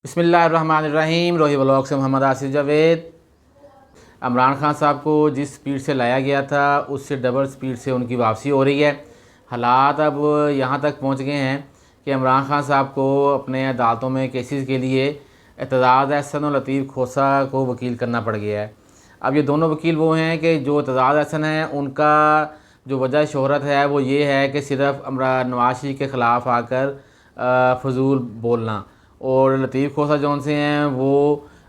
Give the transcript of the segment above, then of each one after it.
बिस्मिल्लाहिर्रहमानिर्रहीम। रोही व्लॉग से मोहम्मद आसिफ जावेद। इमरान खान साहब को जिस स्पीड से लाया गया था उससे डबल स्पीड से उनकी वापसी हो रही है। हालात अब यहाँ तक पहुँच गए हैं कि इमरान खान साहब को अपने अदालतों में केसेस के लिए एतजाज़ अहसन और लतीफ़ खोसा को वकील करना पड़ गया है। अब ये दोनों वकील वो हैं कि जो एतजाज़ अहसन है उनका जो वजह शोहरत है वो ये है कि सिर्फ नवाज शरीफ के ख़िलाफ़ आकर फजूल बोलना, और लतीफ़ खोसा जौन से हैं वो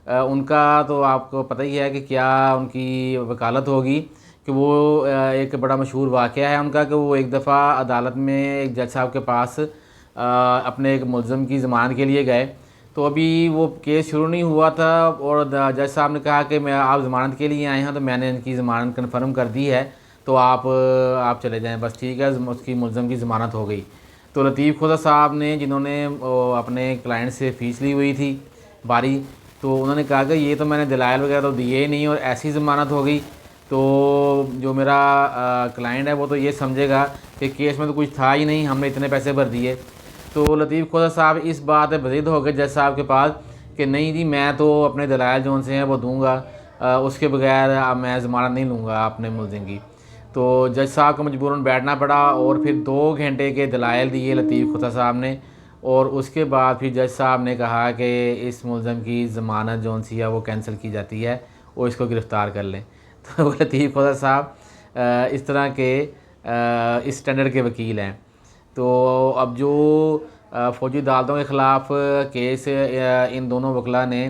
उनका तो आपको पता ही है कि क्या उनकी वकालत होगी कि वो एक बड़ा मशहूर वाक़या है उनका कि वो एक दफ़ा अदालत में एक जज साहब के पास अपने एक मुलज़म की ज़मानत के लिए गए। तो अभी वो केस शुरू नहीं हुआ था और जज साहब ने कहा कि मैं आप ज़मानत के लिए आए हैं, तो मैंने इनकी ज़मानत कन्फर्म कर दी है, तो आप चले जाएँ, बस ठीक है। उसकी मुलज़म की ज़मानत हो गई। तो लतीफ़ खोसा साहब ने, जिन्होंने अपने क्लाइंट से फ़ीस ली हुई थी बारी, तो उन्होंने कहा कि ये तो मैंने दलाइल वगैरह तो दिए ही नहीं और ऐसी ज़मानत हो गई, तो जो मेरा क्लाइंट है वो तो ये समझेगा कि केस में तो कुछ था ही नहीं, हमने इतने पैसे भर दिए। तो लतीफ़ खोसा साहब इस बात पे बज़िद हो गए जज साहब के पास कि नहीं जी, मैं तो अपने दलाइल जौन से हैं वो दूँगा, उसके बगैर मैं ज़मानत नहीं लूँगा अपने मुलज़िम की। तो जज साहब को मजबूरन बैठना पड़ा और फिर 2 घंटे के दलाइल दिए लतीफ़ खोसा साहब ने, और उसके बाद फिर जज साहब ने कहा कि इस मुलज़म की ज़मानत जौन सी है वो कैंसिल की जाती है और इसको गिरफ़्तार कर लें। तो लतीफ़ खोसा साहब इस तरह के इस स्टैंडर्ड के वकील हैं। तो अब जो फ़ौजी अदालतों के ख़िलाफ़ केस इन दोनों वकला ने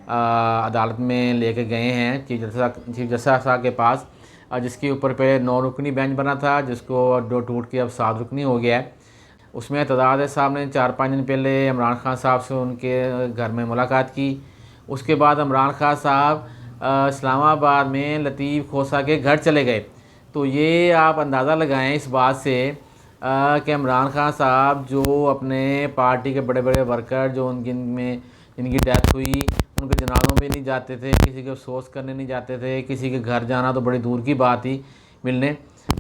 अदालत में लेके गए हैं चीफ जस्टिस साहब के पास, जिसके ऊपर पहले 9 रुकनी बेंच बना था, जिसको जो टूट के अब 7 रुकनी हो गया है। उसमें एतजाज़ साहब ने 4-5 दिन पहले इमरान खान साहब से उनके घर में मुलाकात की। उसके बाद इमरान खान साहब इस्लामाबाद में लतीफ़ खोसा के घर चले गए। तो ये आप अंदाज़ा लगाएं इस बात से कि इमरान खान साहब जो अपने पार्टी के बड़े बड़े वर्कर जो जिनकी डेथ हुई उनके जनाज़ों में नहीं जाते थे, किसी के अफसोस करने नहीं जाते थे, किसी के घर जाना तो बड़ी दूर की बात ही मिलने।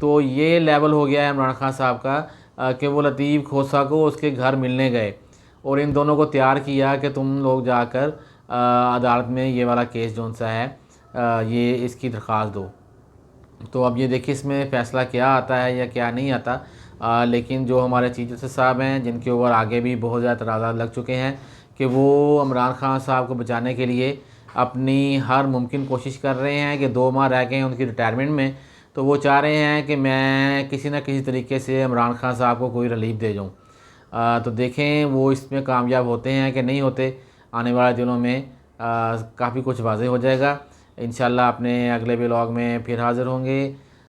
तो ये लेवल हो गया है इमरान खान साहब का कि वो लतीफ़ खोसा को उसके घर मिलने गए और इन दोनों को तैयार किया कि तुम लोग जाकर अदालत में ये वाला केस जौन सा है ये इसकी दरख्वास्त दो। तो अब ये देखिए इसमें फ़ैसला क्या आता है या क्या नहीं आता। लेकिन जो हमारे चीफ जस्टिस साहब हैं, जिनके ऊपर आगे भी बहुत ज़्यादा तनाज़ात लग चुके हैं कि वो इमरान खान साहब को बचाने के लिए अपनी हर मुमकिन कोशिश कर रहे हैं कि 2 माह रह गए हैं उनकी रिटायरमेंट में, तो वो चाह रहे हैं कि मैं किसी न किसी तरीके से इमरान खान साहब को कोई रिलीफ दे जाऊँ। तो देखें वो इसमें कामयाब होते हैं कि नहीं होते। आने वाले दिनों में काफ़ी कुछ वाज़ेह हो जाएगा। इंशाल्लाह अपने अगले व्लॉग में फिर हाज़िर होंगे।